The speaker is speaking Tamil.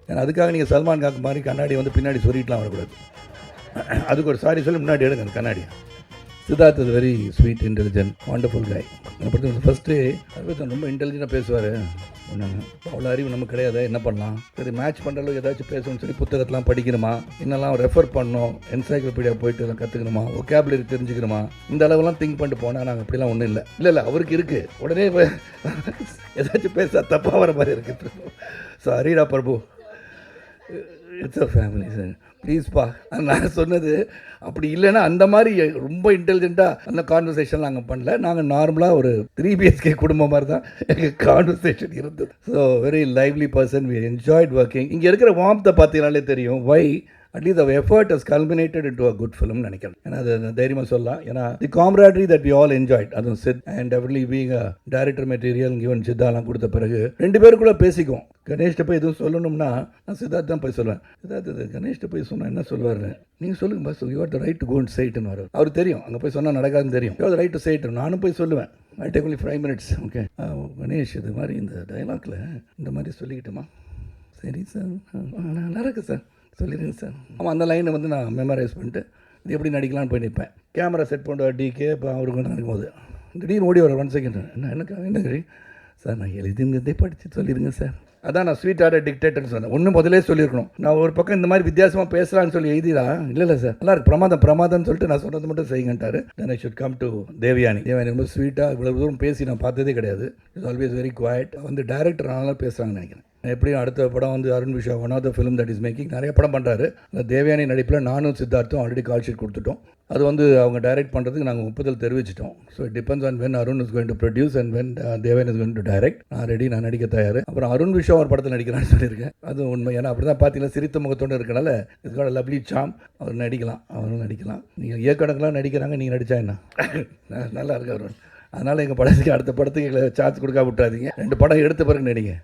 ஏன்னா அதுக்காக நீங்கள் சல்மான் காக்கு மாதிரி கண்ணாடி வந்து பின்னாடி சொல்லிட்டுலாம் வரக்கூடாது. அதுக்கு ஒரு சாரி சொல்லி முன்னாடி எடுங்க அந்த கண்ணாடி. Siddharth is very sweet, intelligent, wonderful காய். அப்படி ஃபஸ்ட்டு அது ரொம்ப இன்டெலிஜென்ட்டாக பேசுவார். ஒன்றுங்க அவ்வளோ அறிவு நமக்கு கிடையாது. என்ன பண்ணலாம், சரி மேட்ச் பண்ணுற அளவுக்கு ஏதாச்சும் பேசணும்னு சொல்லி புத்தகத்தெலாம் படிக்கணுமா, என்னெல்லாம் ரெஃபர் பண்ணணும், என்சைக்ளோபீடியா போயிட்டு எல்லாம் கற்றுக்கணுமா, ஒகேபுலரி தெரிஞ்சுக்கணுமா, இந்த அளவுலாம் திங்க் பண்ணிட்டு போனால் நாங்கள் அப்படிலாம் ஒன்றும் இல்லை. இல்லை அவருக்கு இருக்குது. உடனே ஏதாச்சும் பேச தப்பாக வர மாதிரி இருக்குது. சாரிடா பிரபு, இட்ஸ் அ ஃபேமிலி சார், ப்ளீஸ்ப்பா. நான் சொன்னது அப்படி இல்லைன்னா அந்த மாதிரி ரொம்ப இன்டெலிஜென்ட்டாக அந்த கான்வர்சேஷன் நாங்கள் பண்ணல. நாங்கள் நார்மலாக ஒரு 3 BHK குடும்பம் மாதிரி தான் எங்கள் கான்வர்சேஷன் இருந்தது. So very lively person, we enjoyed working. இங்கே இருக்கிற வார்ம்த்தை பார்த்தீங்கனாலே தெரியும் why at least the effort has culminated into a good film நினைக்கிறேன். ஏன்னா அது தைரியமாக சொல்லலாம். ஏன்னா தி camaraderie that we all enjoyed, அதுவும் Sid and definitely being a director material given சித்தாலாம் கொடுத்த பிறகு 2 பேருக்குள்ளே பேசிக்குவோம். கணேஷ்கிட்ட போய் எதுவும் சொல்லணும்னா நான் சித்தார்த் தான் போய் சொல்லுவேன். சித்தார்த் இது கணேஷ்கிட்ட போய் சொன்னால் என்ன சொல்லுவார், நீங்கள் சொல்லுங்கள் boss, you are the right to go and say இட்னு வரும். அவர் தெரியும் அங்கே போய் சொன்னால் நடக்காதுன்னு தெரியும். You are the right to say it. நானும் போய் சொல்லுவேன். I take only 5 minutes. Okay Ganesh, இது மாதிரி இந்த டைலாக்ல இந்த மாதிரி சொல்லிக்கிட்டோமா, சரி சார் நல்லா இருக்குது சார், சொல்லிடுங்க சார். ஆமாம், அந்த லைனை வந்து நான் மெமரைஸ் பண்ணிட்டு இது எப்படி நடிக்கலான்னு போய் நிற்பேன். கேமரா செட் பண்ணுற டிகே இப்போ அவருக்கு நடக்கும்போது திடீர்னு ஓடி வர 1 செகண்ட் என்ன கறி சார், நான் எழுதினதே படித்து சொல்லிடுங்க சார். அதான் நான் ஸ்வீட்டாக டிக்டேட்டர்னு சொன்னேன். ஒன்றும் முதலே சொல்லியிருக்கணும். நான் ஒரு பக்கம் இந்த மாதிரி வித்தியாசமாக பேசலான்னு சொல்லி எழுதிடா, இல்லை சார் நல்லா இருக்கு, பிரமாதம்னு சொல்லிட்டு நான் சொன்னது மட்டும் செய்யுங்கன்ட்டாரு. Then I should come to Devayani. ரொம்ப ஸ்வீட்டாக இவ்வளோ தூரம் பேசி நான் பார்த்ததே கிடையாது. It's always very quiet. வந்து டேரக்டர் நல்லா பேசுகிறாங்கன்னு நினைக்கிறேன். எப்படியும் அடுத்த படம் வந்து அருண் விஷா one of the film that is making நிறைய படம் பண்ணுறாரு. அந்த தேவயானி நடிப்பில் நானும் சித்தார்த்தும் ஆல்ரெடி கால் ஷீட் கொடுத்துட்டோம். அது வந்து அவங்க டைரக்ட் பண்ணுறதுக்கு நாங்கள் ஒப்புதல் தெரிவிச்சிட்டோம். So it depends on when Arun is going to produce and when Devayani is going to direct. நான் ரெடி, நான் நடிக்க தயார். அப்புறம் அருண் விஷா ஒரு படத்தில் நடிக்கிறான்னு சொல்லியிருக்கேன். அது உண்மை. ஏன்னா அப்படி தான் பார்த்தீங்கன்னா சிரித்த முகத்தோடு இருக்கனால இட்ஸ் காட் லவ்லி சாம். அவர் நடிக்கலாம், அவரும் நடிக்கலாம். நீங்கள் இயக்கணக்கெலாம் நடிக்கிறாங்க, நீங்கள் நடித்தா என்ன நல்லா இருக்கு அருண். அதனால் எங்கள் படத்துக்கு அடுத்த படத்துக்கு எங்களை சான்ஸ் கொடுக்க விட்டுறாதீங்க. 2 படம் எடுத்த பிறகு நடிங்க.